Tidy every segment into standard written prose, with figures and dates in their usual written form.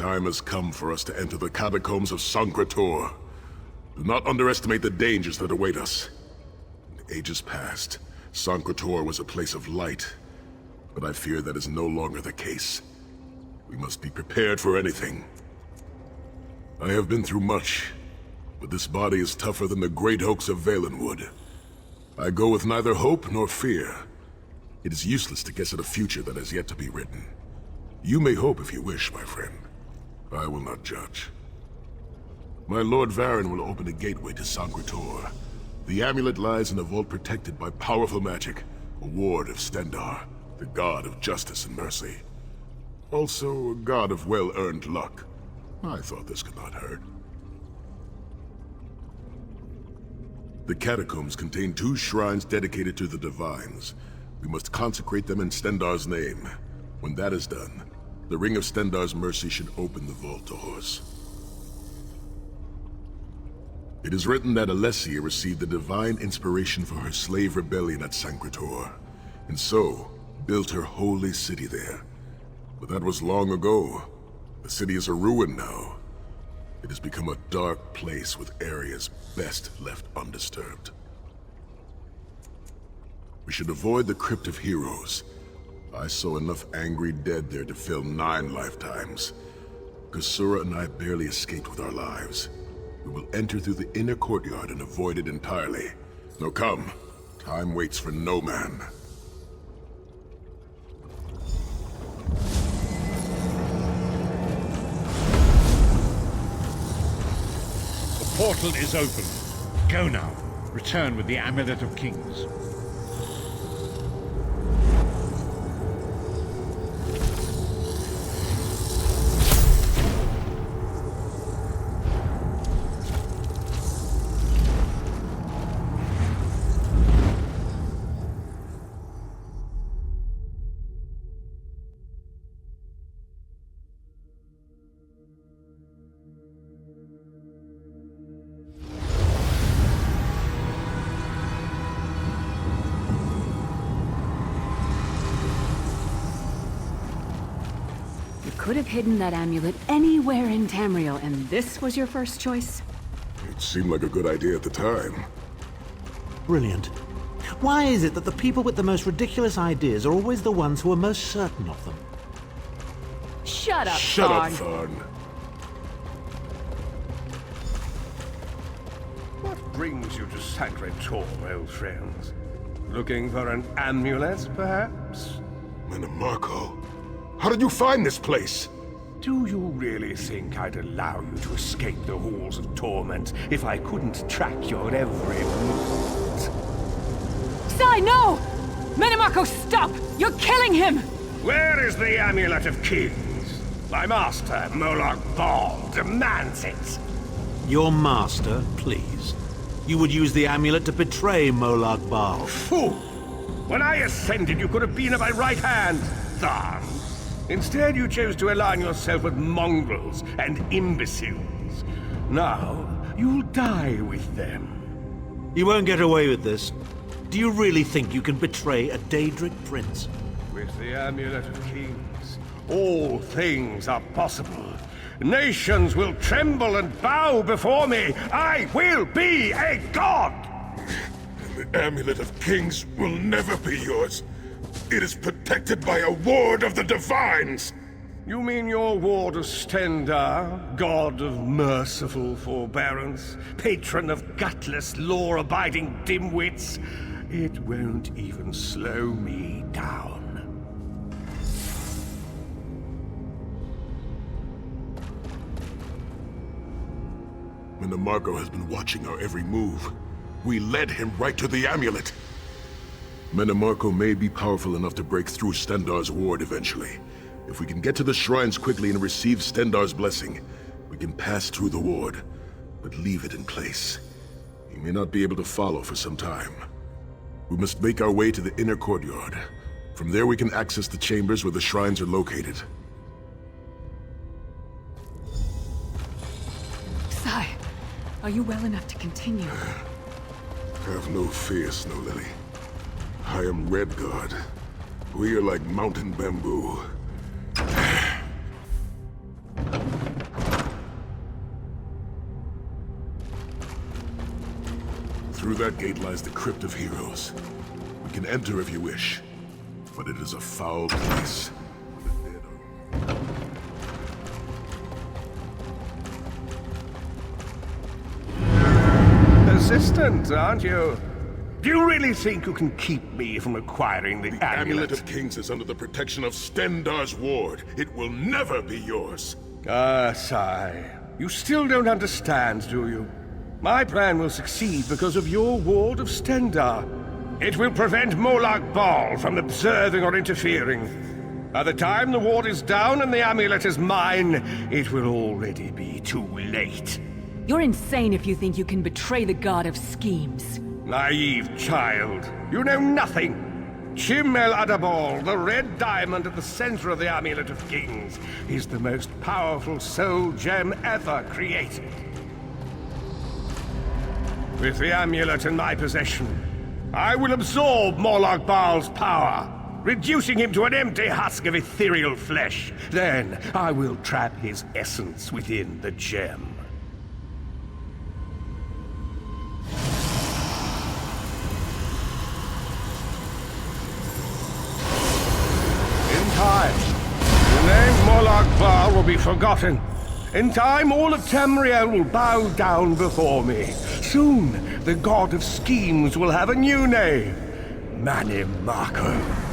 time has come for us to enter the catacombs of Sancre-Tor. Do not underestimate the dangers that await us. In ages past, Sancre-Tor was a place of light, but I fear that is no longer the case. We must be prepared for anything. I have been through much, but this body is tougher than the great oaks of Valenwood. I go with neither hope nor fear. It is useless to guess at a future that has yet to be written. You may hope if you wish, my friend. I will not judge. My Lord Varen will open a gateway to Sancre-Tor. The amulet lies in a vault protected by powerful magic, a ward of Stendarr, the god of justice and mercy. Also, a god of well-earned luck. I thought this could not hurt. The catacombs contain 2 shrines dedicated to the Divines. We must consecrate them in Stendarr's name. When that is done, the Ring of Stendarr's mercy should open the vault doors. It is written that Alessia received the divine inspiration for her slave rebellion at Sancre-Tor, and so built her holy city there. But that was long ago. The city is a ruin now. It has become a dark place with areas best left undisturbed. We should avoid the Crypt of Heroes. I saw enough angry dead there to fill 9 lifetimes. Kusura and I barely escaped with our lives. We will enter through the inner courtyard and avoid it entirely. Now come. Time waits for no man. The portal is open. Go now. Return with the Amulet of Kings. Could have hidden that amulet anywhere in Tamriel, and this was your first choice? It seemed like a good idea at the time. Brilliant. Why is it that the people with the most ridiculous ideas are always the ones who are most certain of them? Shut up, Shut up, Thorn. Thorn. What brings you to Sancre-Tor, old friends? Looking for an amulet, perhaps? Menomarco, how did you find this place? Do you really think I'd allow you to escape the halls of torment if I couldn't track your every movement? Sai, no! Menomarco, stop! You're killing him! Where is the Amulet of Kings? My master, Molag Bal, demands it. Your master, please. You would use the amulet to betray Molag Bal. Fool! When I ascended, you could have been at my right hand, Tharn. Instead, you chose to align yourself with mongrels and imbeciles. Now, you'll die with them. You won't get away with this. Do you really think you can betray a Daedric prince? With the Amulet of Kings, all things are possible. Nations will tremble and bow before me. I will be a god! And the Amulet of Kings will never be yours. It is protected by a ward of the Divines! You mean your ward of Stendarr, god of merciful forbearance, patron of gutless, law-abiding dimwits? It won't even slow me down. Menomarco has been watching our every move. We led him right to the amulet. Menomarco may be powerful enough to break through Stendarr's ward eventually. If we can get to the shrines quickly and receive Stendarr's blessing, we can pass through the ward, but leave it in place. He may not be able to follow for some time. We must make our way to the inner courtyard. From there we can access the chambers where the shrines are located. Sai, are you well enough to continue? Have no fear, Snow Lily. I am Redguard. We are like mountain bamboo. Through that gate lies the Crypt of Heroes. We can enter if you wish, but it is a foul place. The dead are... Persistent, aren't you? Do you really think you can keep me from acquiring the The Amulet amulet? of Kings is under the protection of Stendar's ward. It will never be yours. Ah, Sai. You still don't understand, do you? My plan will succeed because of your ward of Stendar. It will prevent Molag Bal from observing or interfering. By the time the ward is down and the amulet is mine, it will already be too late. You're insane if you think you can betray the god of schemes. Naive child. You know nothing. Chim El Adabal, the red diamond at the center of the Amulet of Kings, is the most powerful soul gem ever created. With the amulet in my possession, I will absorb Molag Bal's power, reducing him to an empty husk of ethereal flesh. Then I will trap his essence within the gem. The name Molag Bal will be forgotten. In time, all of Tamriel will bow down before me. Soon, the god of schemes will have a new name. Mannimarco.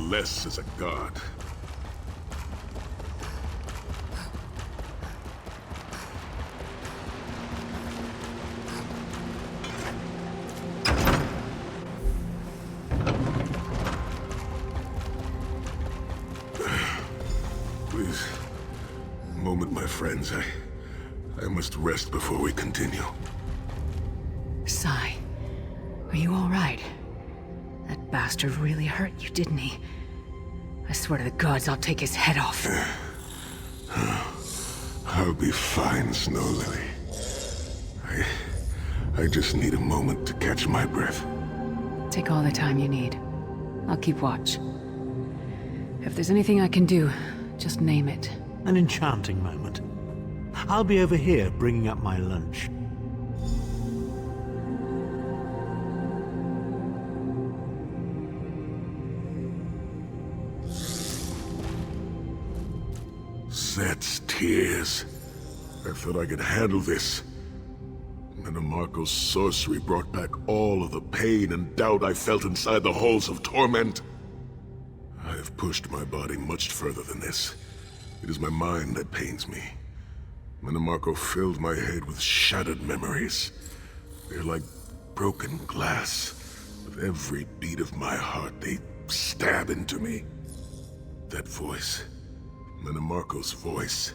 Less as a god. Please, a moment, my friends. I must rest before we continue. Sai, are you all right? That bastard really hurt you, didn't he? I swear to the gods, I'll take his head off. I'll be fine, Snow Lily. I just need a moment to catch my breath. Take all the time you need. I'll keep watch. If there's anything I can do, just name it. An enchanting moment. I'll be over here bringing up my lunch. Set's tears. I thought I could handle this. Mannimarco's sorcery brought back all of the pain and doubt I felt inside the halls of torment. I have pushed my body much further than this. It is my mind that pains me. Mannimarco filled my head with shattered memories. They're like broken glass. With every beat of my heart, they stab into me. That voice, Mannimarco's voice,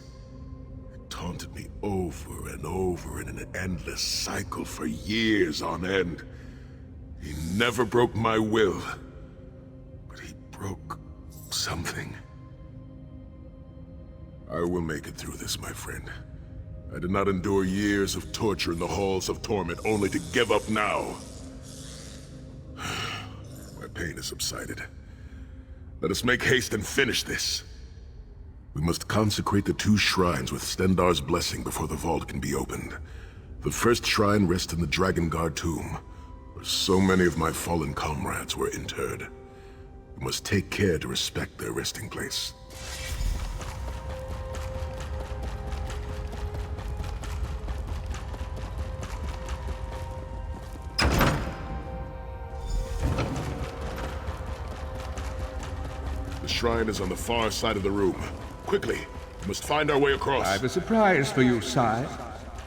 it taunted me over and over in an endless cycle for years on end. He never broke my will, but he broke something. I will make it through this, my friend. I did not endure years of torture in the halls of torment only to give up now. My pain has subsided. Let us make haste and finish this. We must consecrate the two shrines with Stendar's blessing before the vault can be opened. The first shrine rests in the Dragon Guard tomb, where so many of my fallen comrades were interred. We must take care to respect their resting place. The shrine is on the far side of the room. Quickly, we must find our way across. I have a surprise for you, sire.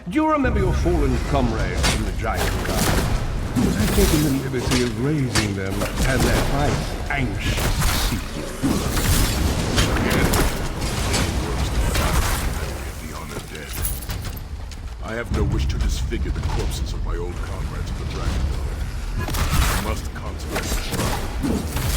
Do you remember your fallen comrades from the Dragon Guard? I've taken the liberty of raising them and their fight anxious to see you. The honored dead. I have no wish to disfigure the corpses of my old comrades of the Dragon Guard. I must consecrate the shrine.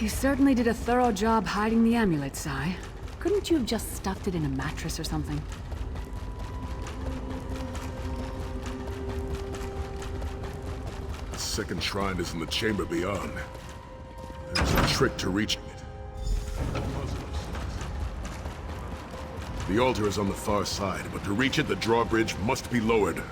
You certainly did a thorough job hiding the amulet, Sai. Couldn't you have just stuffed it in a mattress or something? The second shrine is in the chamber beyond. There's a trick to reaching it. The altar is on the far side, but to reach it, the drawbridge must be lowered.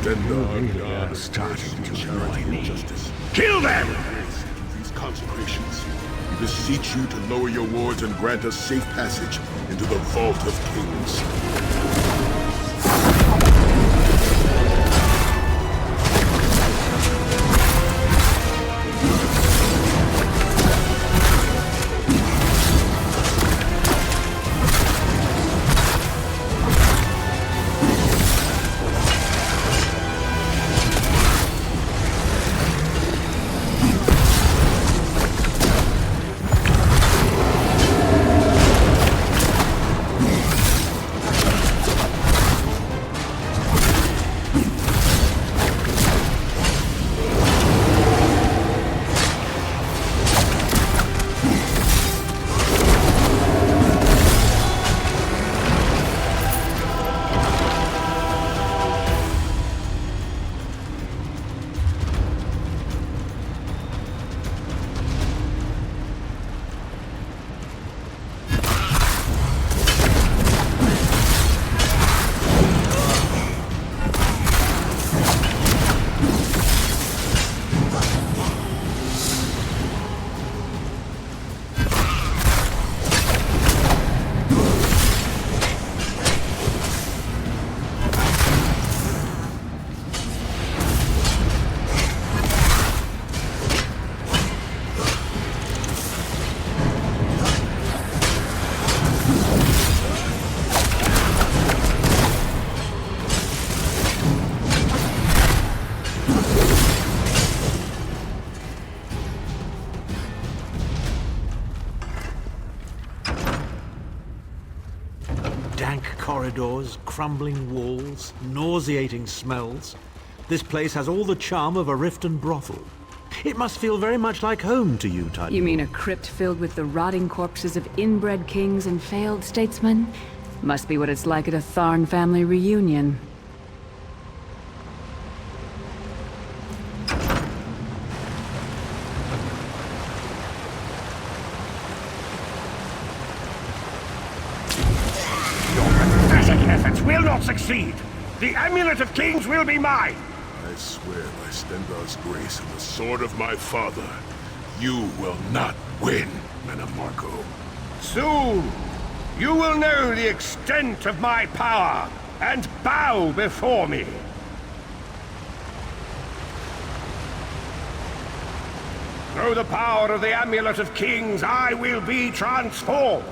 Stendarr, God of starting to charity annoy me. and justice. Kill them! Through these consecrations, we beseech you to lower your wards and grant us safe passage into the Vault of Kings. Dank corridors, crumbling walls, nauseating smells. This place has all the charm of a Riften brothel. It must feel very much like home to you, Titanfall. You mean a crypt filled with the rotting corpses of inbred kings and failed statesmen? Must be what it's like at a Tharn family reunion. Pathetic efforts will not succeed! The Amulet of Kings will be mine! I swear by Stendarr's grace and the sword of my father, you will not win, Mannimarco. Soon, you will know the extent of my power and bow before me. Through the power of the Amulet of Kings, I will be transformed.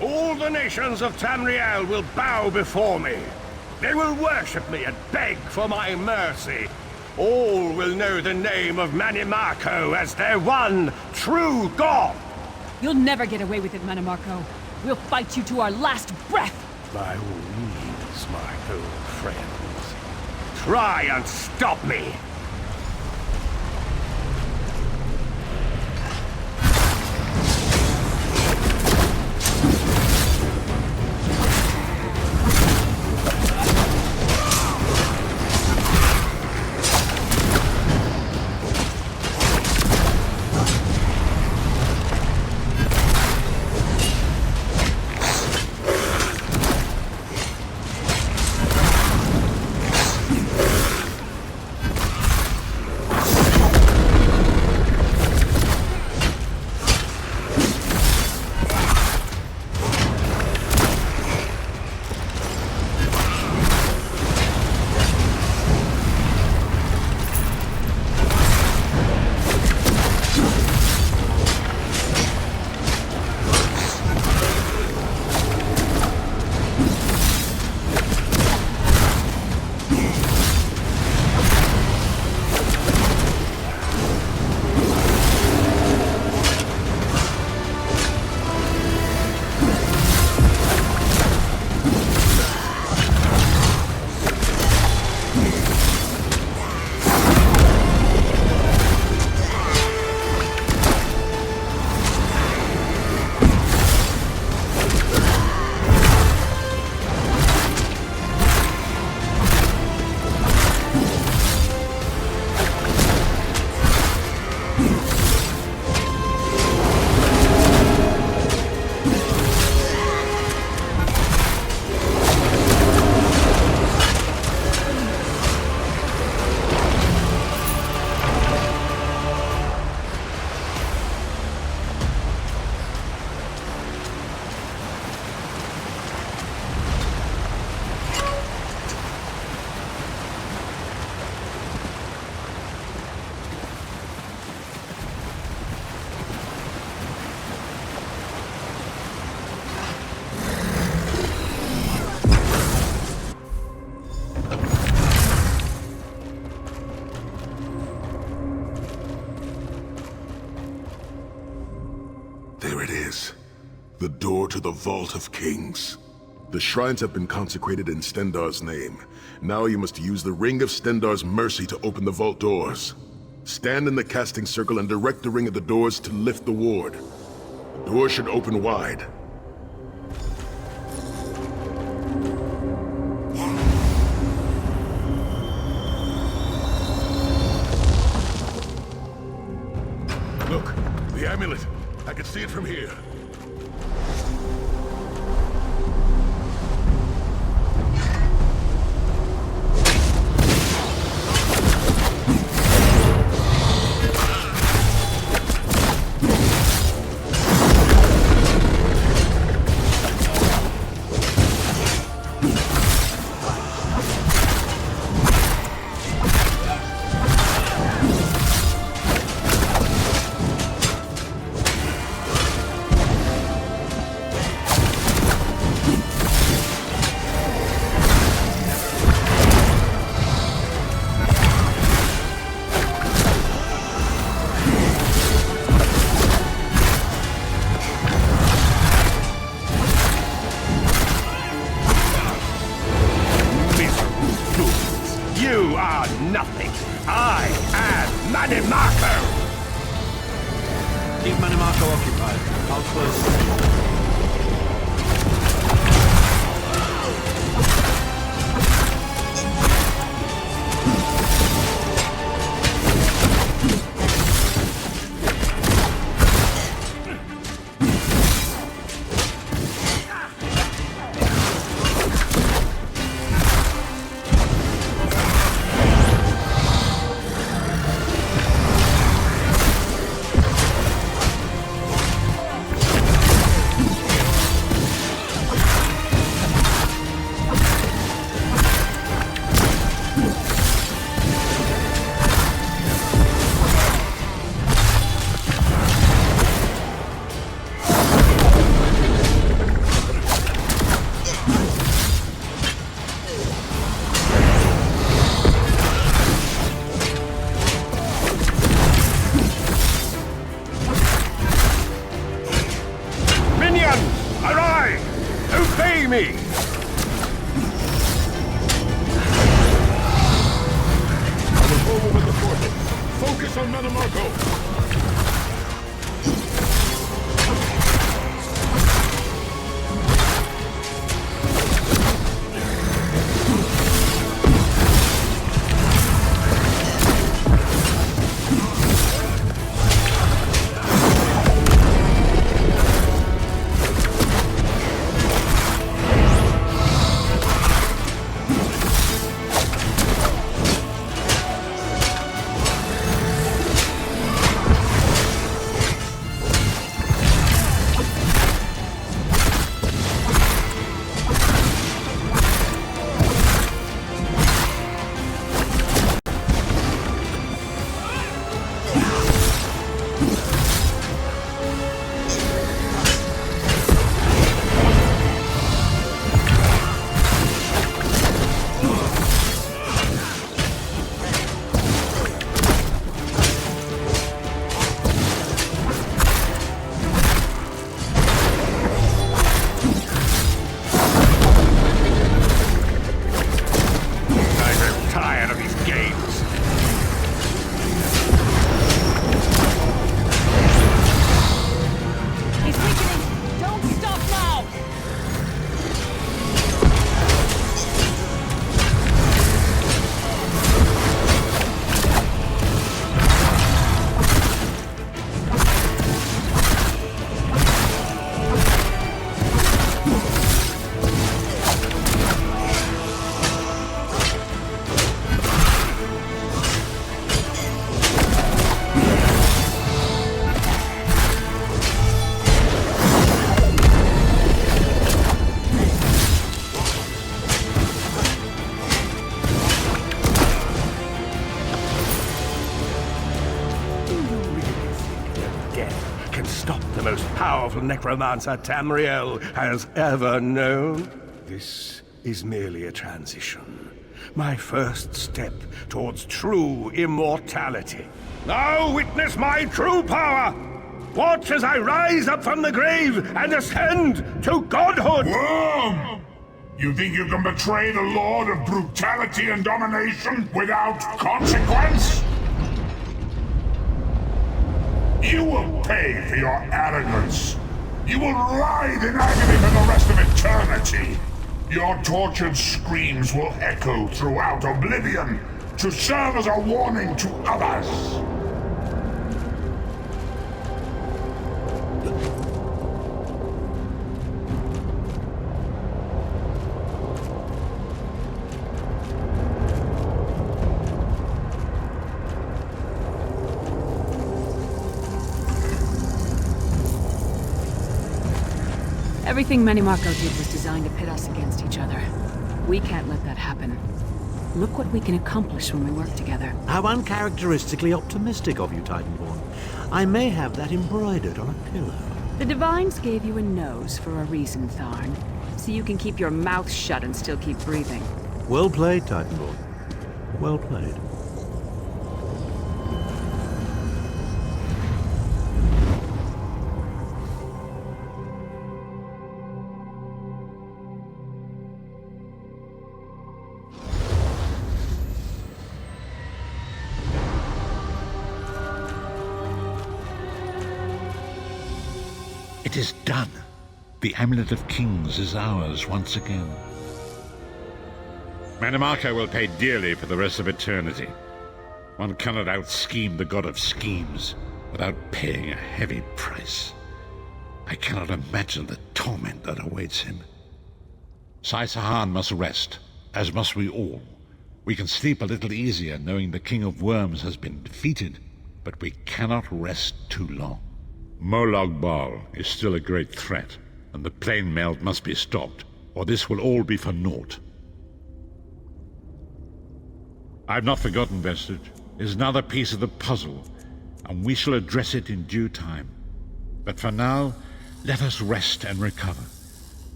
All the nations of Tamriel will bow before me. They will worship me and beg for my mercy. All will know the name of Mannimarco as their one true god. You'll never get away with it, Mannimarco. We'll fight you to our last breath! By all means, my old friends. Try and stop me! Vault of Kings. The shrines have been consecrated in Stendarr's name. Now you must use the Ring of Stendarr's mercy to open the vault doors. Stand in the casting circle and direct the ring at the doors to lift the ward. The doors should open wide. Look, the amulet. I can see it from here. You are nothing. I am Manimarco! Keep Manimarco occupied. I'll close. Obey me! I will over with the portal. Focus on Manimarco. Can stop the most powerful necromancer Tamriel has ever known. This is merely a transition. My first step towards true immortality. Now witness my true power! Watch as I rise up from the grave and ascend to godhood! Worm! You think you can betray the Lord of brutality and domination without consequence? You will pay for your arrogance. You will writhe in agony for the rest of eternity. Your tortured screams will echo throughout oblivion to serve as a warning to others. Everything Manimarco did was designed to pit us against each other. We can't let that happen. Look what we can accomplish when we work together. How uncharacteristically optimistic of you, Titanborn. I may have that embroidered on a pillow. The Divines gave you a nose for a reason, Tharn. So you can keep your mouth shut and still keep breathing. Well played, Titanborn. Well played. It is done. The Amulet of Kings is ours once again. Manimarco will pay dearly for the rest of eternity. One cannot out-scheme the god of schemes without paying a heavy price. I cannot imagine the torment that awaits him. Sai Sahan must rest, as must we all. We can sleep a little easier knowing the King of Worms has been defeated, but we cannot rest too long. Molag Bal is still a great threat, and the plane melt must be stopped, or this will all be for naught. I've not forgotten Vestige. It is another piece of the puzzle, and we shall address it in due time. But for now, let us rest and recover.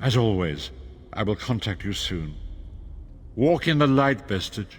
As always, I will contact you soon. Walk in the light, Vestige.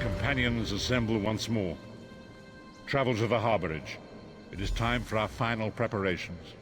Companions assemble once more. Travel to the harborage. It is time for our final preparations.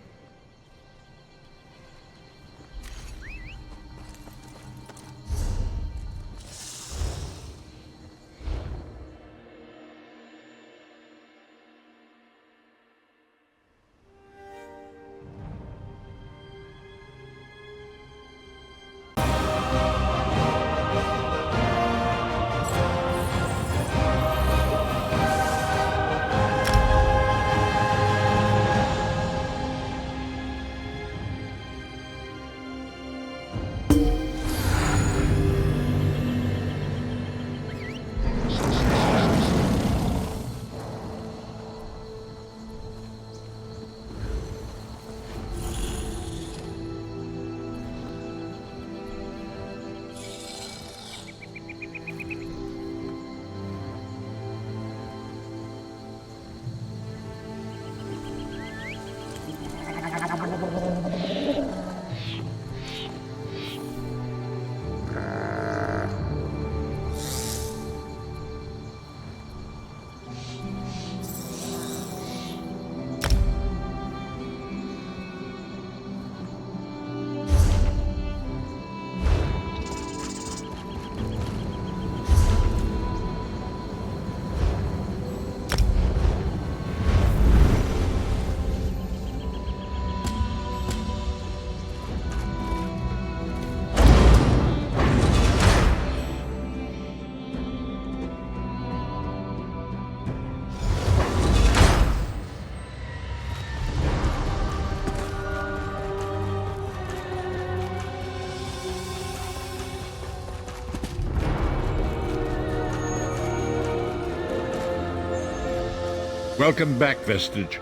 Welcome back, Vestige.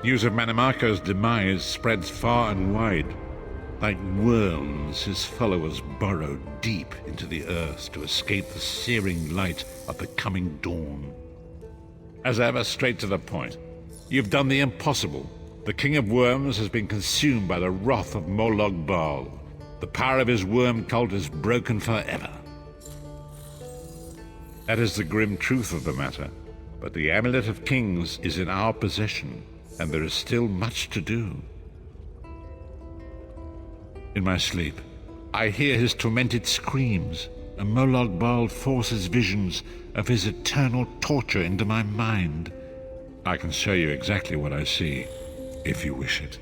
News of Manimarco's demise spreads far and wide. Like worms, his followers burrow deep into the earth to escape the searing light of the coming dawn. As ever, straight to the point. You've done the impossible. The King of Worms has been consumed by the wrath of Molag Bal. The power of his worm cult is broken forever. That is the grim truth of the matter. But the Amulet of Kings is in our possession, and there is still much to do. In my sleep, I hear his tormented screams, and Molag Bal forces visions of his eternal torture into my mind. I can show you exactly what I see, if you wish it.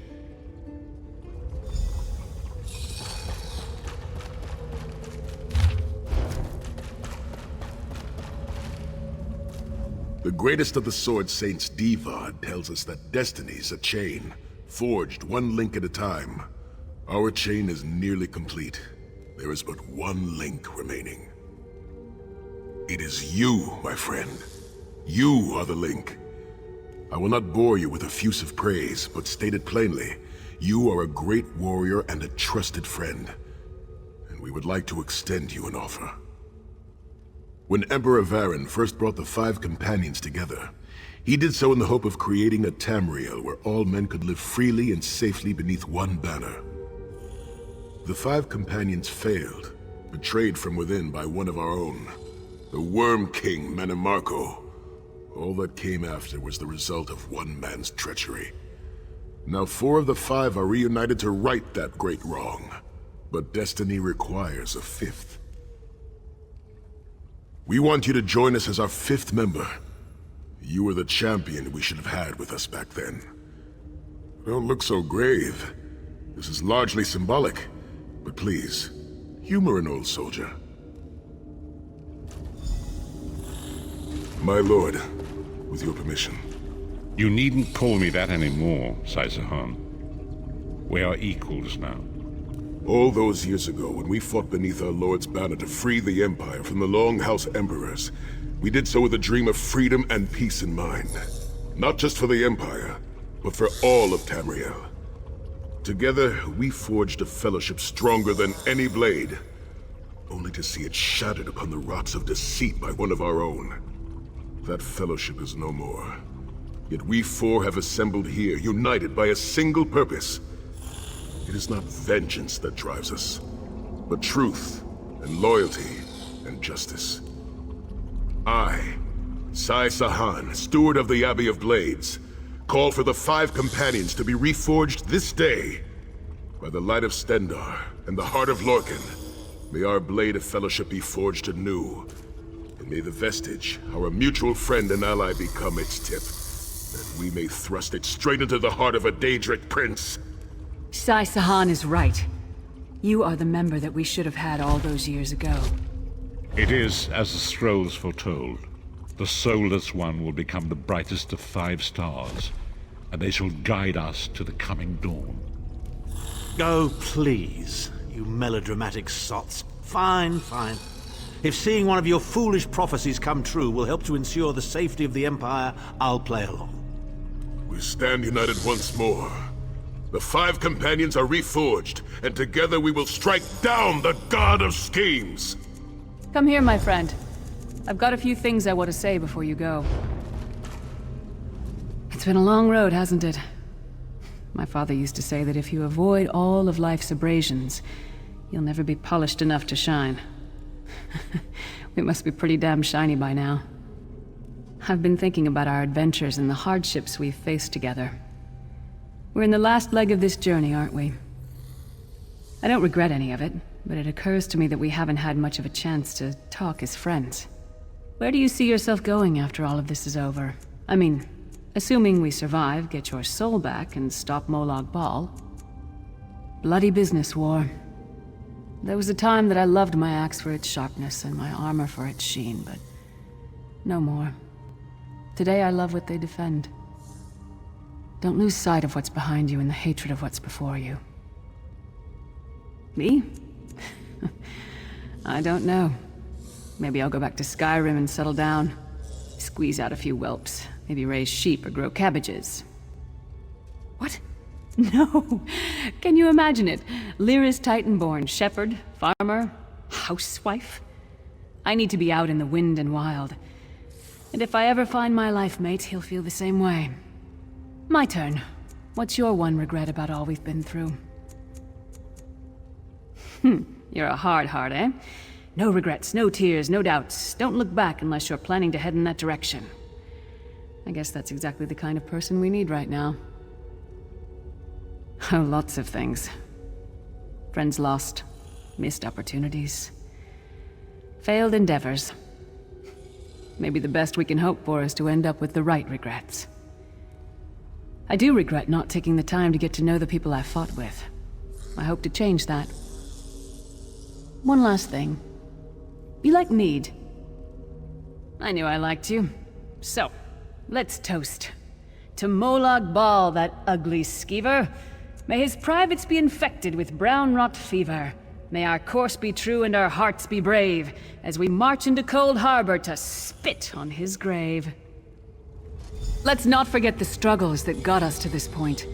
The greatest of the Sword Saints, Divad, tells us that destiny's a chain, forged one link at a time. Our chain is nearly complete. There is but one link remaining. It is you, my friend. You are the link. I will not bore you with effusive praise, but state it plainly. You are a great warrior and a trusted friend, and we would like to extend you an offer. When Emperor Varen first brought the 5 companions together, he did so in the hope of creating a Tamriel where all men could live freely and safely beneath one banner. The 5 companions failed, betrayed from within by one of our own, the Worm King Manimarco. All that came after was the result of one man's treachery. Now 4 of the 5 are reunited to right that great wrong, but destiny requires a 5th. We want you to join us as our 5th member. You were the champion we should have had with us back then. Don't look so grave. This is largely symbolic, but please, humor an old soldier. My lord, with your permission. You needn't call me that anymore, Sai-Sahan. We are equals now. All those years ago, when we fought beneath our Lord's banner to free the Empire from the Longhouse Emperors, we did so with a dream of freedom and peace in mind. Not just for the Empire, but for all of Tamriel. Together, we forged a fellowship stronger than any blade, only to see it shattered upon the rocks of deceit by one of our own. That fellowship is no more. Yet we 4 have assembled here, united by a single purpose. It is not vengeance that drives us, but truth and loyalty and justice. I, Sai-Sahan, steward of the Abbey of Blades, call for the 5 companions to be reforged this day. By the light of Stendarr and the heart of Lorkhan, may our blade of fellowship be forged anew. And may the Vestige, our mutual friend and ally, become its tip, that we may thrust it straight into the heart of a Daedric prince. Sai-Sahan is right. You are the member that we should have had all those years ago. It is as the scrolls foretold. The soulless one will become the brightest of 5 stars, and they shall guide us to the coming dawn. Oh, please, you melodramatic sots. Fine, fine. If seeing one of your foolish prophecies come true will help to ensure the safety of the Empire, I'll play along. We stand united once more. The 5 companions are reforged, and together we will strike down the God of Schemes! Come here, my friend. I've got a few things I want to say before you go. It's been a long road, hasn't it? My father used to say that if you avoid all of life's abrasions, you'll never be polished enough to shine. We must be pretty damn shiny by now. I've been thinking about our adventures and the hardships we've faced together. We're in the last leg of this journey, aren't we? I don't regret any of it, but it occurs to me that we haven't had much of a chance to talk as friends. Where do you see yourself going after all of this is over? I mean, assuming we survive, get your soul back, and stop Molag Bal. Bloody business, War. There was a time that I loved my axe for its sharpness and my armor for its sheen, but no more. Today I love what they defend. Don't lose sight of what's behind you and the hatred of what's before you. Me? I don't know. Maybe I'll go back to Skyrim and settle down. Squeeze out a few whelps. Maybe raise sheep or grow cabbages. What? No! Can you imagine it? Lyris Titanborn, shepherd, farmer, housewife? I need to be out in the wind and wild. And if I ever find my life mate, he'll feel the same way. My turn. What's your one regret about all we've been through? You're a hard heart, eh? No regrets, no tears, no doubts. Don't look back unless you're planning to head in that direction. I guess that's exactly the kind of person we need right now. Oh, lots of things. Friends lost, missed opportunities, failed endeavors. Maybe the best we can hope for is to end up with the right regrets. I do regret not taking the time to get to know the people I fought with. I hope to change that. One last thing. You like mead? I knew I liked you. So, let's toast. To Molag Bal, that ugly skeever. May his privates be infected with brown rot fever. May our course be true and our hearts be brave, as we march into Cold Harbor to spit on his grave. Let's not forget the struggles that got us to this point.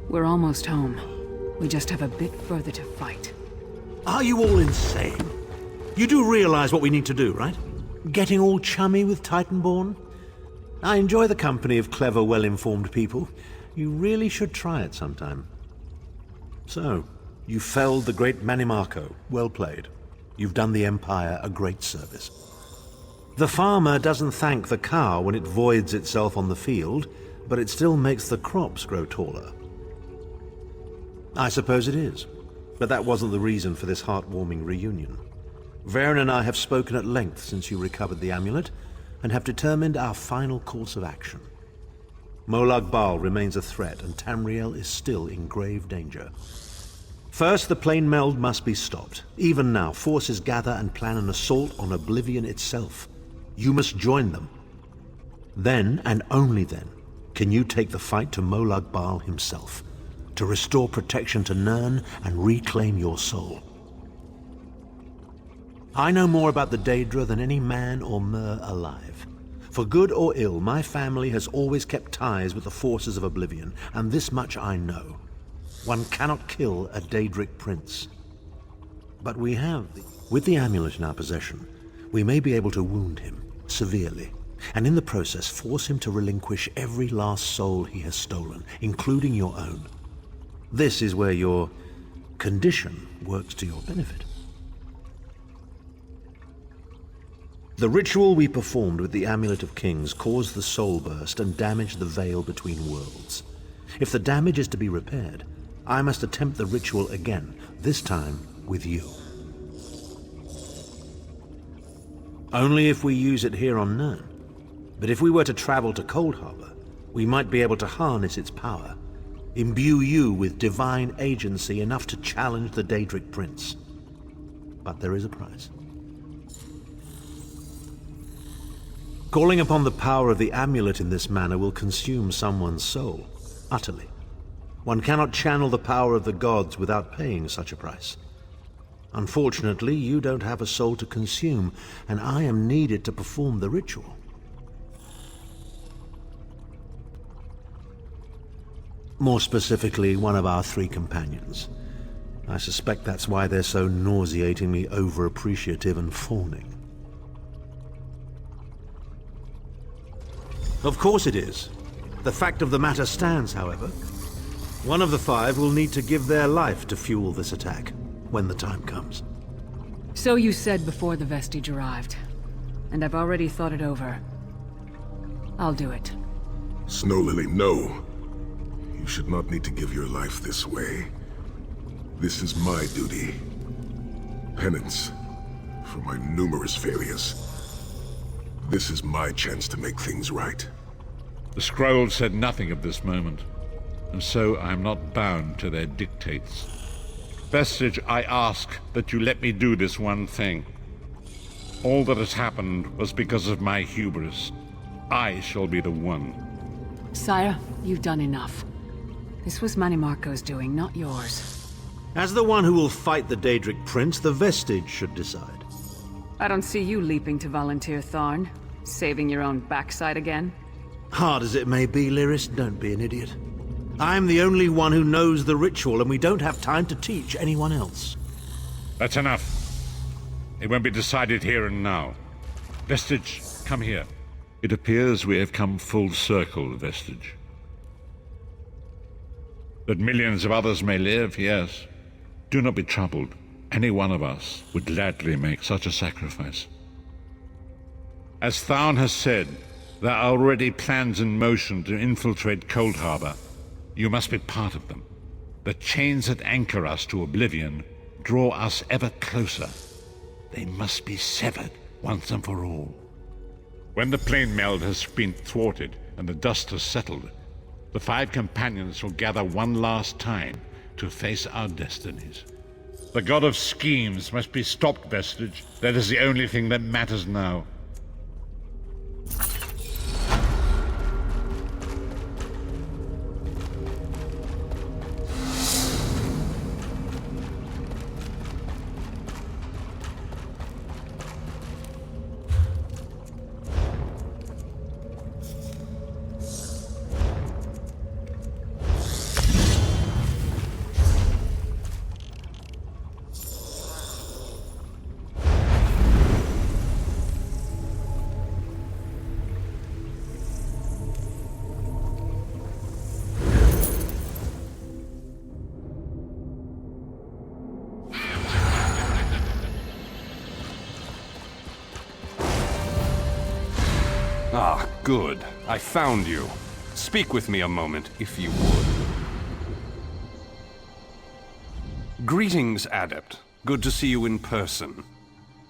We're almost home. We just have a bit further to fight. Are you all insane? You do realize what we need to do, right? Getting all chummy with Titanborn? I enjoy the company of clever, well-informed people. You really should try it sometime. So, you felled the great Manimarco. Well played. You've done the Empire a great service. The farmer doesn't thank the cow when it voids itself on the field, but it still makes the crops grow taller. I suppose it is, but that wasn't the reason for this heartwarming reunion. Varen and I have spoken at length since you recovered the amulet, and have determined our final course of action. Molag Bal remains a threat, and Tamriel is still in grave danger. First, the plane meld must be stopped. Even now, forces gather and plan an assault on Oblivion itself. You must join them. Then, and only then, can you take the fight to Molag Bal himself, to restore protection to Nirn and reclaim your soul. I know more about the Daedra than any man or mer alive. For good or ill, my family has always kept ties with the forces of Oblivion, and this much I know. One cannot kill a Daedric prince. But we have, with the amulet in our possession, we may be able to wound him severely, and in the process force him to relinquish every last soul he has stolen, including your own. This is where your condition works to your benefit. The ritual we performed with the Amulet of Kings caused the soul burst and damaged the veil between worlds. If the damage is to be repaired, I must attempt the ritual again, this time with you. Only if we use it here on Nirn. But if we were to travel to Cold Harbor, we might be able to harness its power, imbue you with divine agency enough to challenge the Daedric Prince. But there is a price. Calling upon the power of the amulet in this manner will consume someone's soul, utterly. One cannot channel the power of the gods without paying such a price. Unfortunately, you don't have a soul to consume, and I am needed to perform the ritual. More specifically, one of our 3 companions. I suspect that's why they're so nauseatingly over-appreciative and fawning. Of course it is. The fact of the matter stands, however. One of the 5 will need to give their life to fuel this attack, when the time comes. So you said before the vestige arrived, and I've already thought it over. I'll do it. Snow Lily, no. You should not need to give your life this way. This is my duty. Penance for my numerous failures. This is my chance to make things right. The scroll said nothing of this moment, and so I am not bound to their dictates. Vestige, I ask that you let me do this one thing. All that has happened was because of my hubris. I shall be the one. Sire, you've done enough. This was Manimarco's doing, not yours. As the one who will fight the Daedric Prince, the Vestige should decide. I don't see you leaping to volunteer, Tharn. Saving your own backside again. Hard as it may be, Lyris, don't be an idiot. I'm the only one who knows the ritual, and we don't have time to teach anyone else. That's enough. It won't be decided here and now. Vestige, come here. It appears we have come full circle, Vestige. That millions of others may live, yes. Do not be troubled. Any one of us would gladly make such a sacrifice. As Tharn has said, there are already plans in motion to infiltrate Cold Harbor. You must be part of them. The chains that anchor us to oblivion draw us ever closer. They must be severed once and for all. When the plane meld has been thwarted and the dust has settled, the 5 companions will gather one last time to face our destinies. The god of schemes must be stopped, Vestige. That is the only thing that matters now. Ah, good. I found you. Speak with me a moment, if you would. Greetings, Adept. Good to see you in person.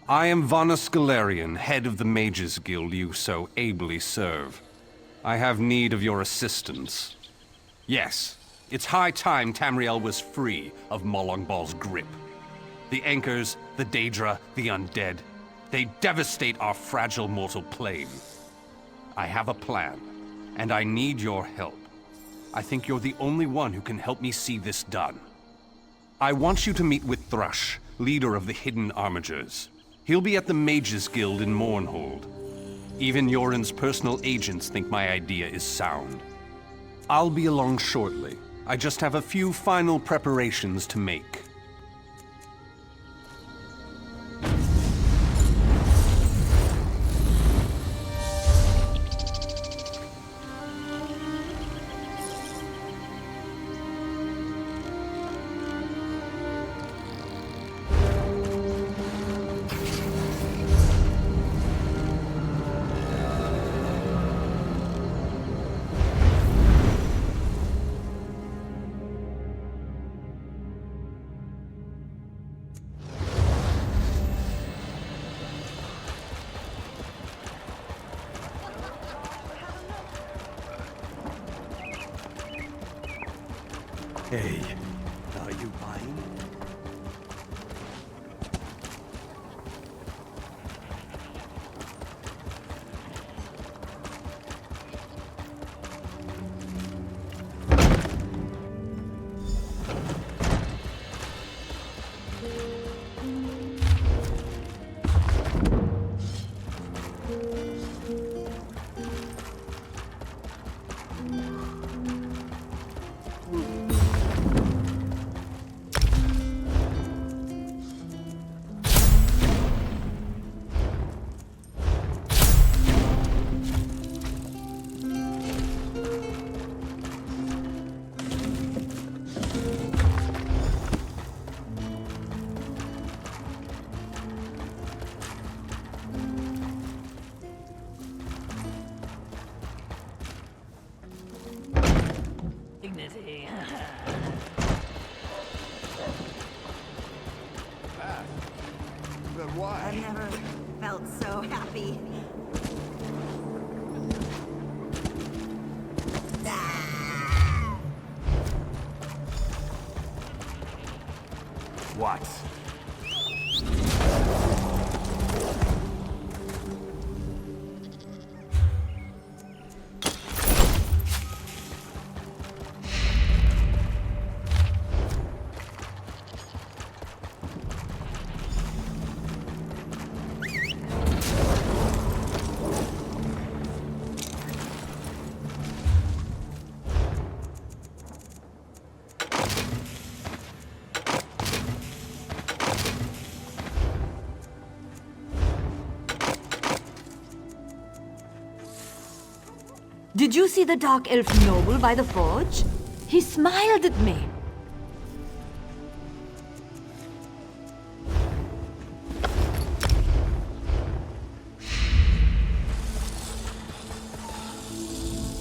I am Vana Scalarian, head of the Mages Guild you so ably serve. I have need of your assistance. Yes, it's high time Tamriel was free of Molongbal's grip. The Anchors, the Daedra, the Undead, they devastate our fragile mortal plane. I have a plan, and I need your help. I think you're the only one who can help me see this done. I want you to meet with Thrush, leader of the Hidden Armigers. He'll be at the Mages Guild in Mournhold. Even Yoren's personal agents think my idea is sound. I'll be along shortly. I just have a few final preparations to make. Hey, are you buying? Dignity. Then why? I've never felt so happy. What? Did you see the Dark Elf noble by the forge? He smiled at me.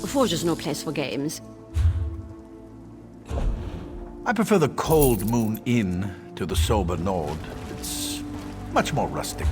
The forge is no place for games. I prefer the Cold Moon Inn to the Sober Nord. It's much more rustic.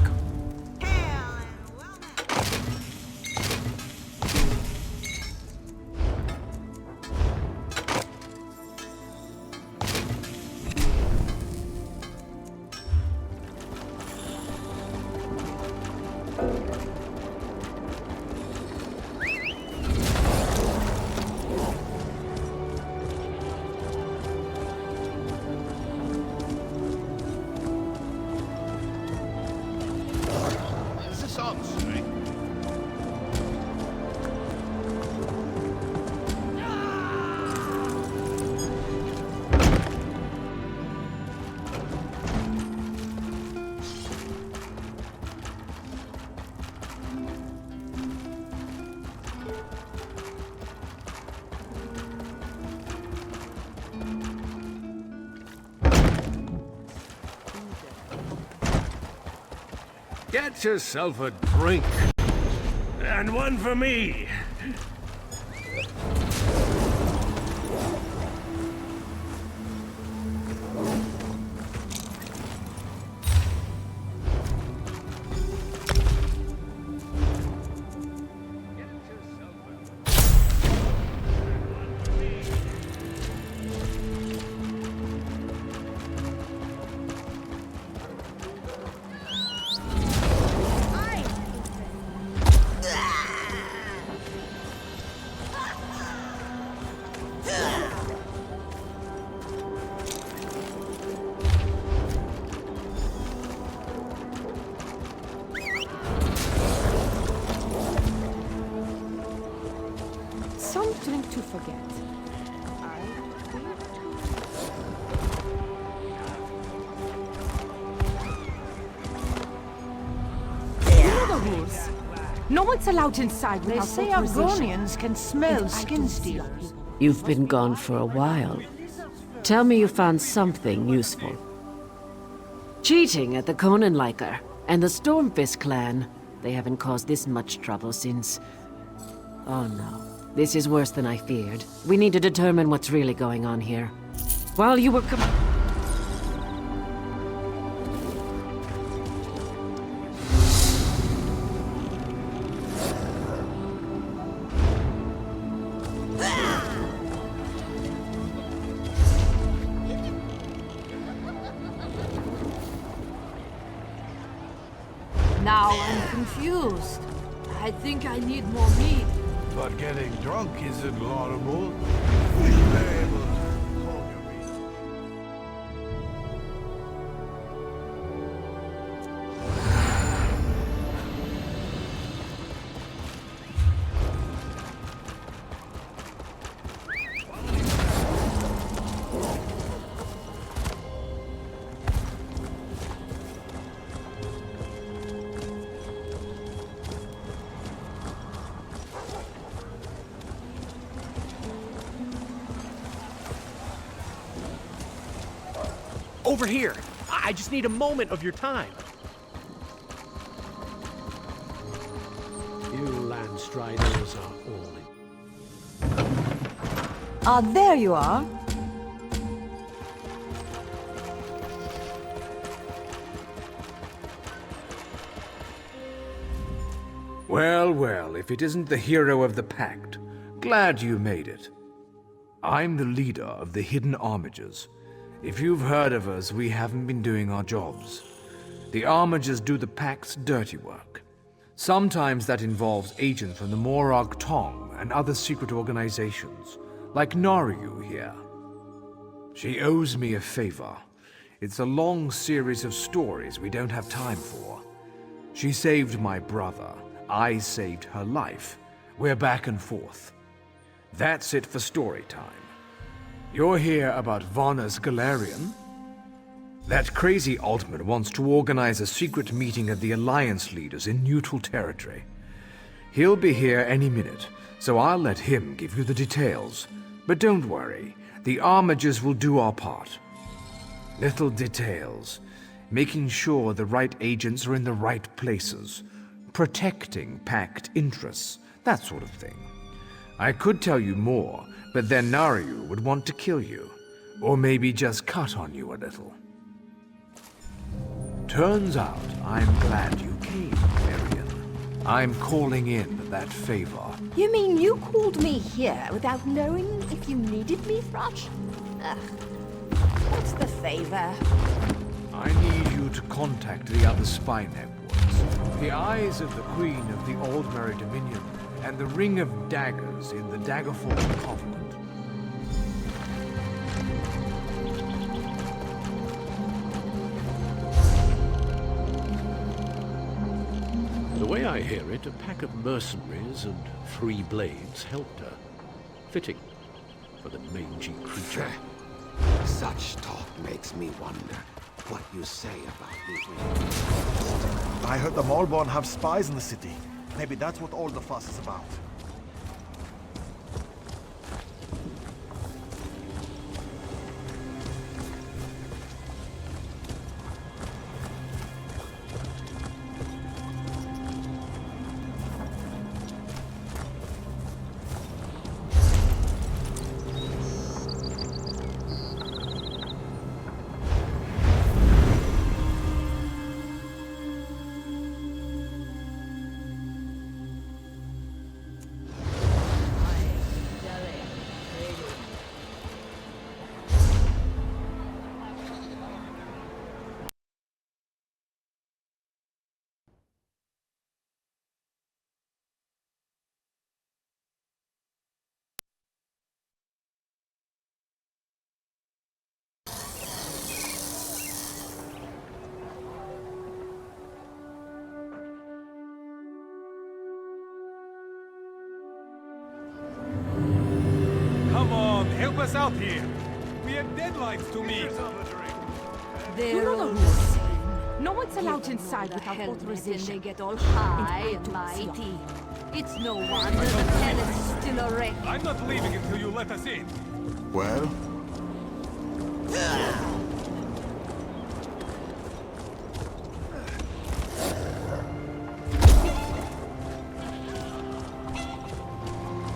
Get yourself a drink. And one for me. Something to forget. You know the rules. No one's allowed inside without They say authorization. Argonians can smell skin stealers. You've been gone for a while. Tell me you found something useful. Cheating at the Conanliker and the Stormfist clan. They haven't caused this much trouble since... Oh no. This is worse than I feared. We need to determine what's really going on here. While you were Now I'm confused. I think I need more meat. But getting drunk isn't laudable. We should be able to hold your meat. Over here! I just need a moment of your time. You Landstriders are all in. There you are. Well, well, if it isn't the hero of the Pact, glad you made it. I'm the leader of the Hidden Armigers. If you've heard of us, we haven't been doing our jobs. The Armigers do the Pact's dirty work. Sometimes that involves agents from the Morag Tong and other secret organizations, like Naryu here. She owes me a favor. It's a long series of stories we don't have time for. She saved my brother. I saved her life. We're back and forth. That's it for story time. You're here about Varna's Galarian? That crazy Altman wants to organize a secret meeting of the Alliance leaders in neutral territory. He'll be here any minute, so I'll let him give you the details. But don't worry, the Armigers will do our part. Little details. Making sure the right agents are in the right places. Protecting Pact interests. That sort of thing. I could tell you more, but then Naryu would want to kill you. Or maybe just cut on you a little. Turns out I'm glad you came, Marion. I'm calling in that favor. You mean you called me here without knowing if you needed me, Thrush? Ugh. What's the favor? I need you to contact the other spy networks. The Eyes of the Queen of the Aldmeri Dominion and the Ring of Daggers in the Daggerfall Covenant. The way I hear it, a pack of mercenaries and 3 blades helped her. Fitting for the mangy creature. Such talk makes me wonder what you say about the I heard the Malborn have spies in the city. Maybe that's what all the fuss is about. Come on, help us out here. We have deadlines to meet. They're all the same. No one's allowed inside without authorization. They get all high and mighty. It's no wonder the palace is still a wreck. I'm not leaving until you let us in. Well?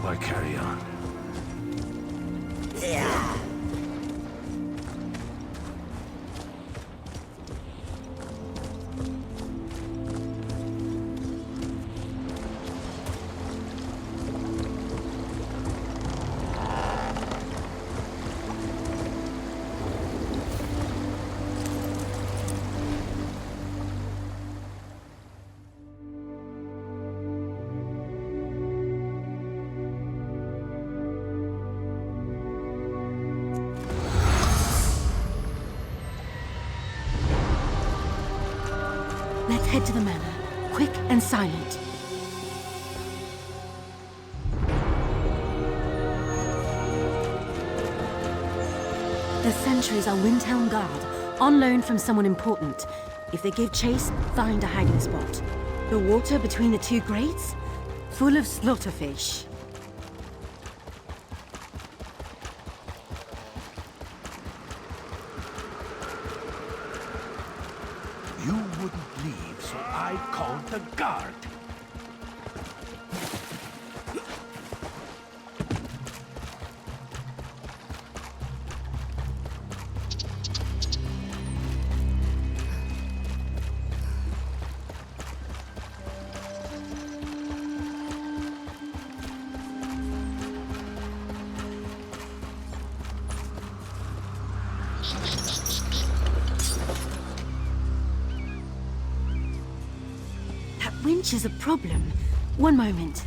Why carry on? Let's head to the manor. Quick and silent. The sentries are Windhelm Guard, on loan from someone important. If they give chase, find a hiding spot. The water between the 2 grates? Full of slaughterfish. You wouldn't leave, so I called the guard. Winch is a problem. One moment.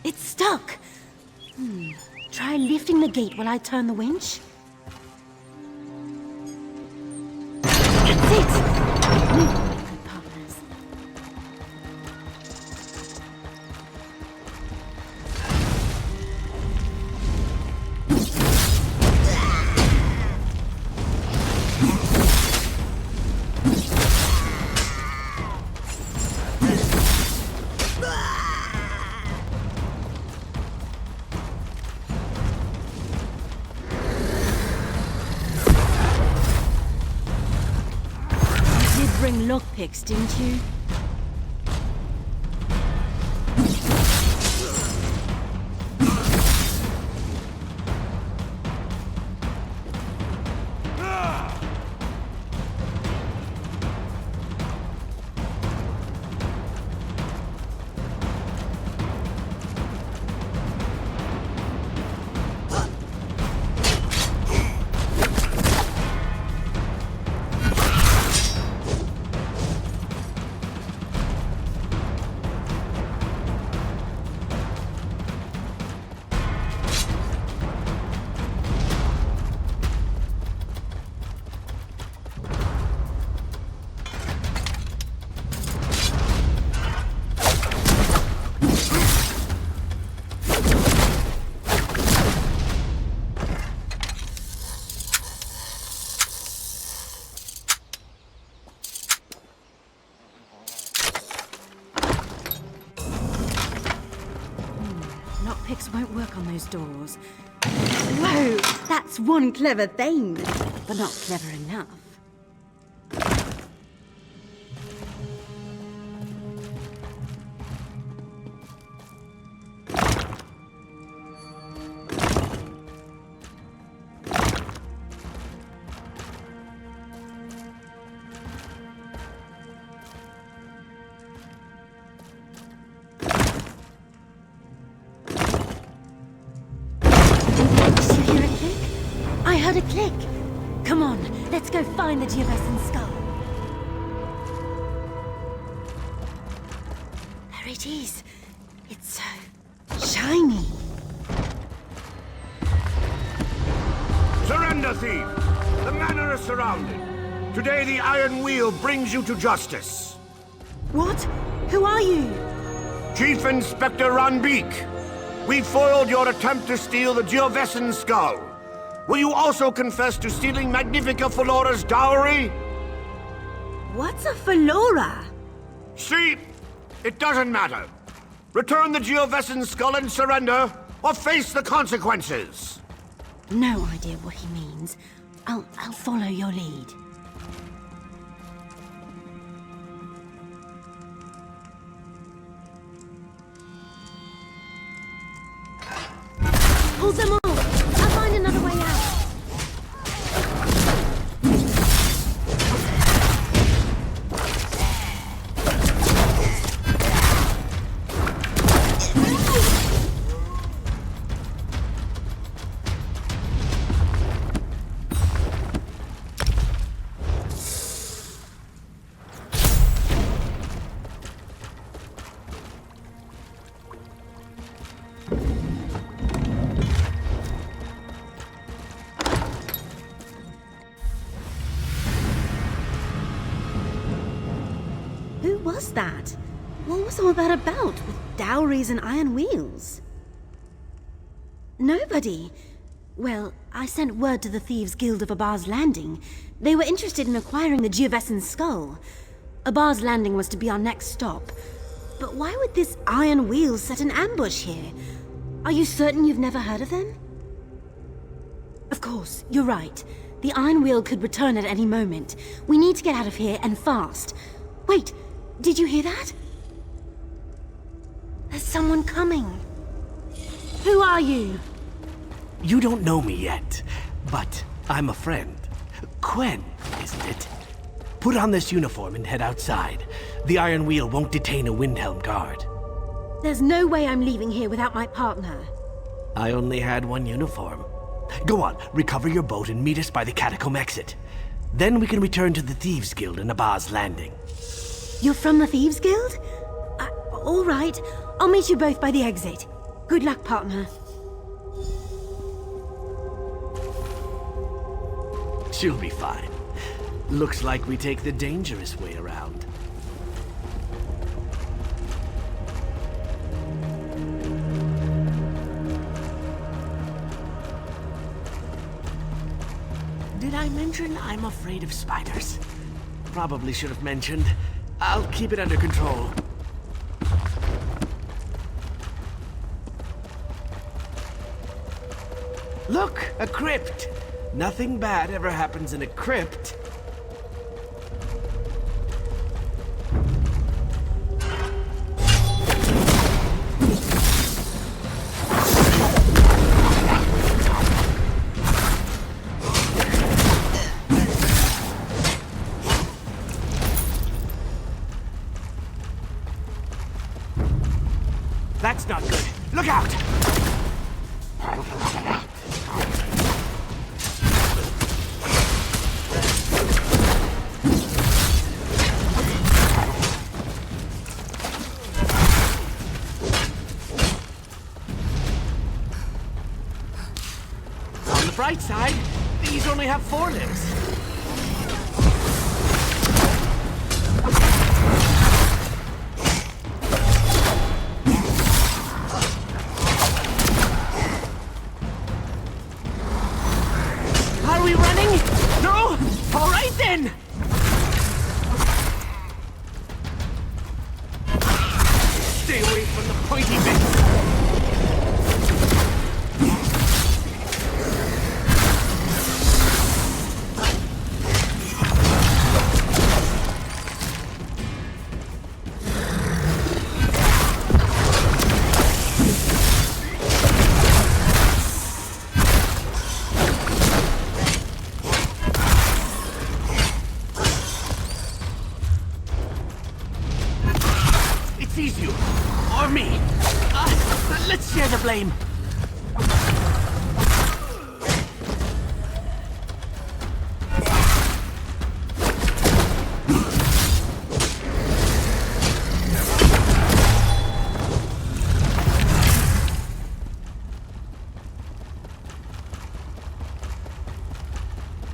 It's stuck. Try lifting the gate while I turn the winch. That's it! Good partner. picks, didn't you? Lockpicks won't work on those doors. Whoa! That's one clever thing, but not clever enough. A click. Come on, let's go find the Geovesan skull. There it is. It's so shiny. Surrender, thief! The manor is surrounded. Today the Iron Wheel brings you to justice. What? Who are you? Chief Inspector Ranbeek. We foiled your attempt to steal the Geovesan skull. Will you also confess to stealing Magnifica Felora's dowry? What's a Felora? See, it doesn't matter. Return the Geovesan skull and surrender, or face the consequences. No idea what he means. I'll follow your lead. Hold them off! I'll find another way out. Who was that? What was all that about, with dowries and iron wheels? Nobody. Well, I sent word to the Thieves' Guild of Abar's Landing. They were interested in acquiring the Geovesan skull. Abar's Landing was to be our next stop. But why would this iron wheel set an ambush here? Are you certain you've never heard of them? Of course, you're right. The iron wheel could return at any moment. We need to get out of here, and fast. Wait, did you hear that? There's someone coming. Who are you? You don't know me yet, but I'm a friend. Quen, isn't it? Put on this uniform and head outside. The Iron Wheel won't detain a Windhelm guard. There's no way I'm leaving here without my partner. I only had one uniform. Go on, recover your boat and meet us by the catacomb exit. Then we can return to the Thieves' Guild in Abar's Landing. You're from the Thieves' Guild? All right. I'll meet you both by the exit. Good luck, partner. She'll be fine. Looks like we take the dangerous way around. Did I mention I'm afraid of spiders? Probably should have mentioned. I'll keep it under control. Look, a crypt. Nothing bad ever happens in a crypt. On the bright side, these only have 4 limbs. Are we running? No? All right then! Stay away from the pointy bits! It's you, or me. Let's share the blame.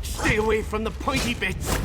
Stay away from the pointy bits.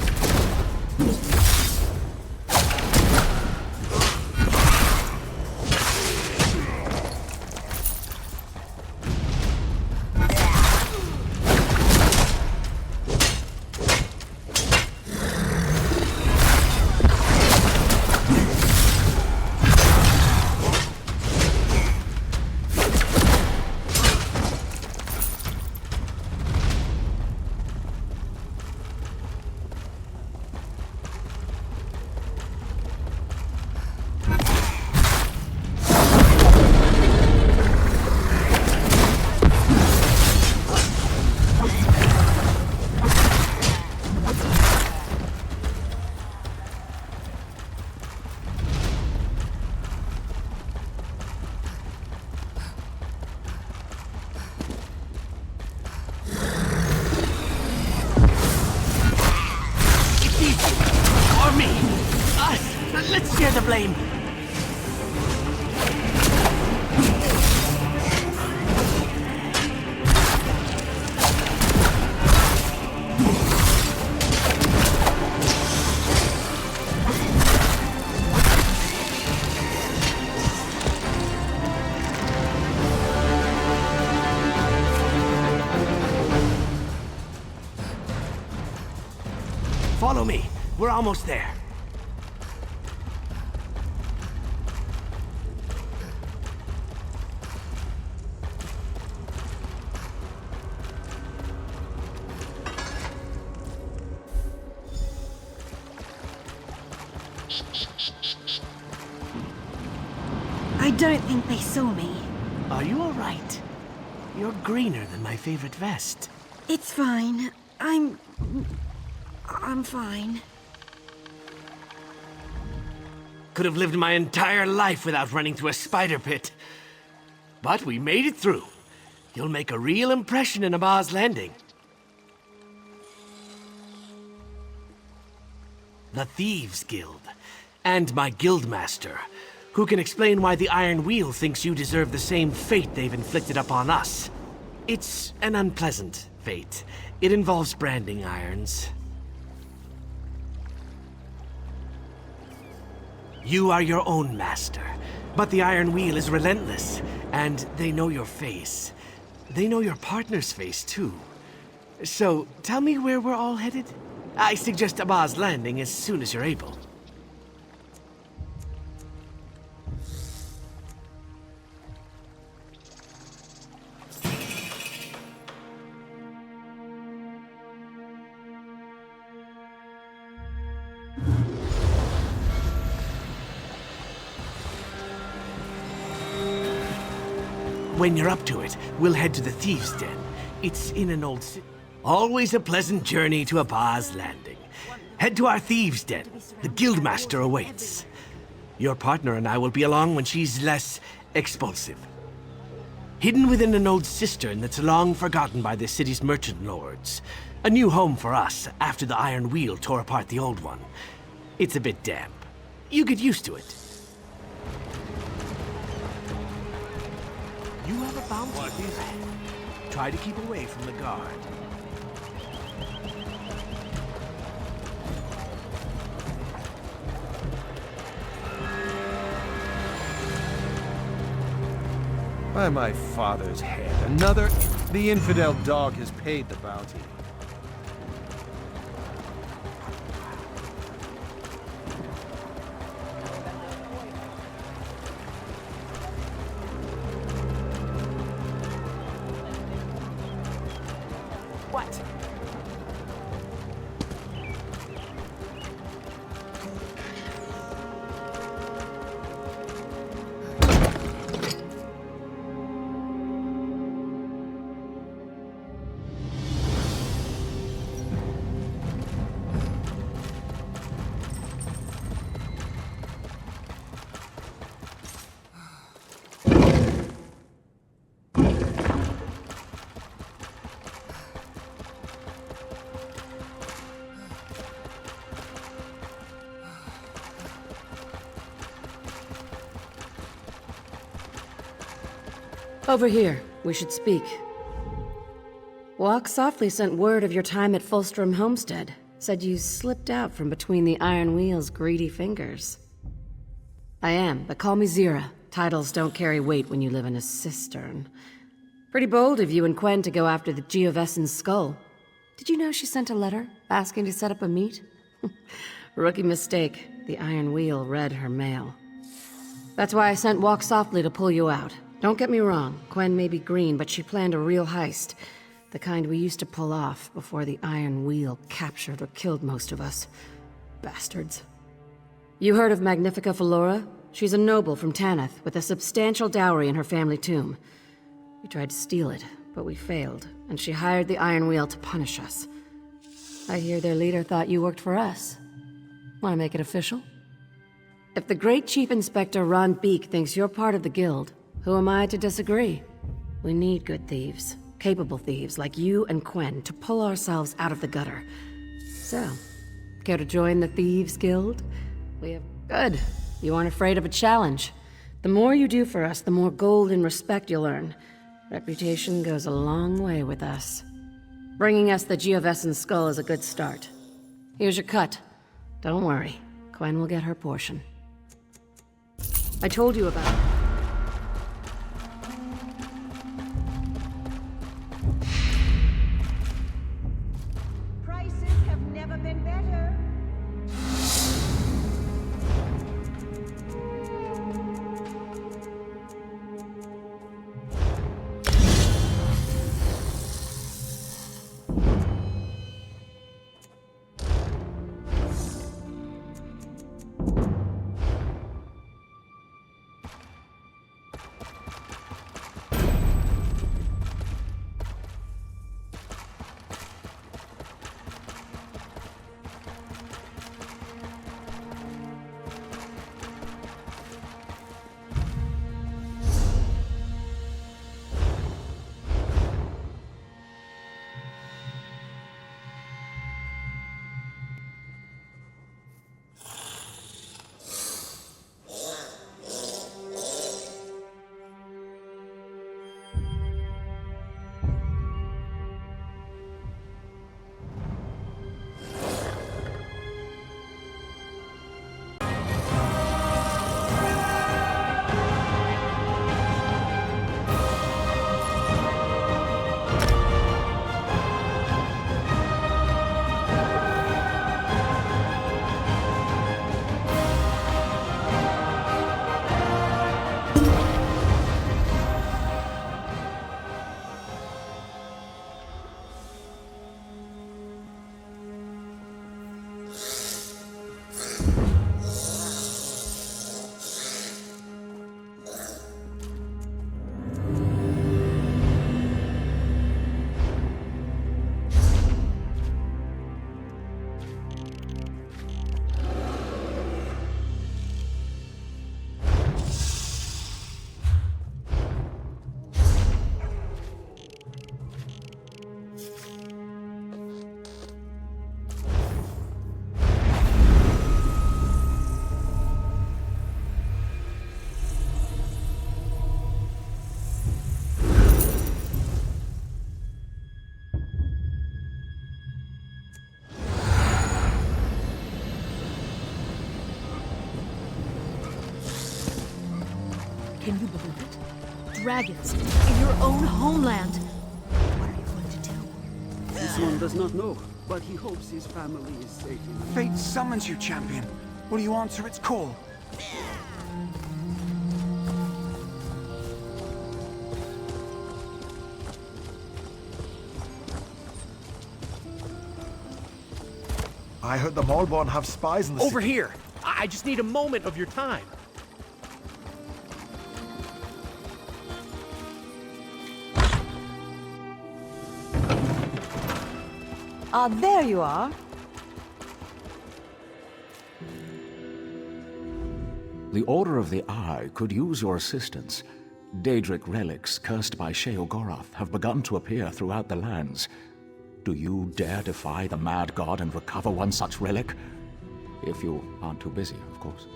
Let's share the blame. Follow me. We're almost there. I don't think they saw me. Are you all right? You're greener than my favorite vest. It's fine. I'm fine. Could have lived my entire life without running through a spider pit. But we made it through. You'll make a real impression in Abba's Landing. The Thieves Guild. And my guildmaster, who can explain why the Iron Wheel thinks you deserve the same fate they've inflicted upon us. It's an unpleasant fate. It involves branding irons. You are your own master, but the Iron Wheel is relentless, and they know your face. They know your partner's face, too. So, tell me where we're all headed? I suggest Abba's Landing as soon as you're able. When you're up to it, we'll head to the Thieves' Den. It's in an old city. Always a pleasant journey to Abba's Landing. Head to our Thieves' Den. The Guildmaster awaits. Your partner and I will be along when she's less expulsive. hidden within an old cistern that's long forgotten by the city's merchant lords. A new home for us after the Iron Wheel tore apart the old one. It's a bit damp. You get used to it. You have a bounty in your hand. Try to keep away from the guard. By my father's head, another... The infidel dog has paid the bounty. What? Over here. We should speak. Walk Softly sent word of your time at Fulstrom Homestead. Said you slipped out from between the Iron Wheel's greedy fingers. I am, but call me Zira. Titles don't carry weight when you live in a cistern. Pretty bold of you and Quen to go after the Geovessan's skull. Did you know she sent a letter asking to set up a meet? Rookie mistake. The Iron Wheel read her mail. That's why I sent Walk Softly to pull you out. Don't get me wrong, Quen may be green, but she planned a real heist. The kind we used to pull off before the Iron Wheel captured or killed most of us. Bastards. You heard of Magnifica Felora? She's a noble from Tanith, with a substantial dowry in her family tomb. We tried to steal it, but we failed, and she hired the Iron Wheel to punish us. I hear their leader thought you worked for us. Want to make it official? If the great Chief Inspector Ron Beek thinks you're part of the guild, who am I to disagree? We need good thieves, capable thieves like you and Quen to pull ourselves out of the gutter. So, care to join the Thieves Guild? We have... Good. You aren't afraid of a challenge. The more you do for us, the more gold and respect you'll earn. Reputation goes a long way with us. Bringing us the Geovessan's skull is a good start. Here's your cut. Don't worry. Quen will get her portion. I told you about it. dragons in your own homeland. What are you going to do? This one does not know, but he hopes his family is safe. Fate summons you, champion. Will you answer its call? I heard the Maulborn have spies in the Over city. here! I just need a moment of your time. Ah, there you are. The Order of the Eye could use your assistance. Daedric relics cursed by Sheogorath have begun to appear throughout the lands. Do you dare defy the Mad God and recover one such relic? If you aren't too busy, of course.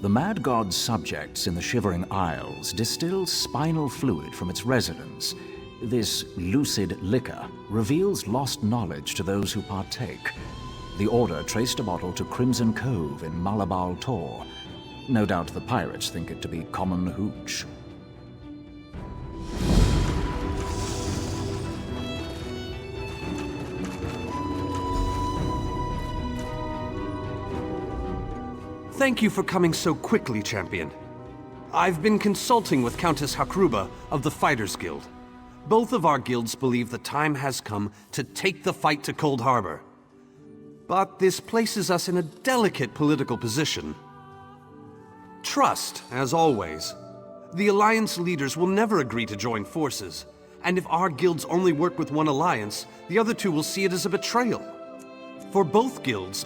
The Mad God's subjects in the Shivering Isles distill spinal fluid from its residents. This lucid liquor reveals lost knowledge to those who partake. The Order traced a bottle to Crimson Cove in Malabal Tor. No doubt the pirates think it to be common hooch. Thank you for coming so quickly, champion. I've been consulting with Countess Hakruba of the Fighters Guild. Both of our guilds believe the time has come to take the fight to Cold Harbor. But this places us in a delicate political position. Trust, as always. The Alliance leaders will never agree to join forces, and if our guilds only work with one alliance, the other two will see it as a betrayal. For both guilds,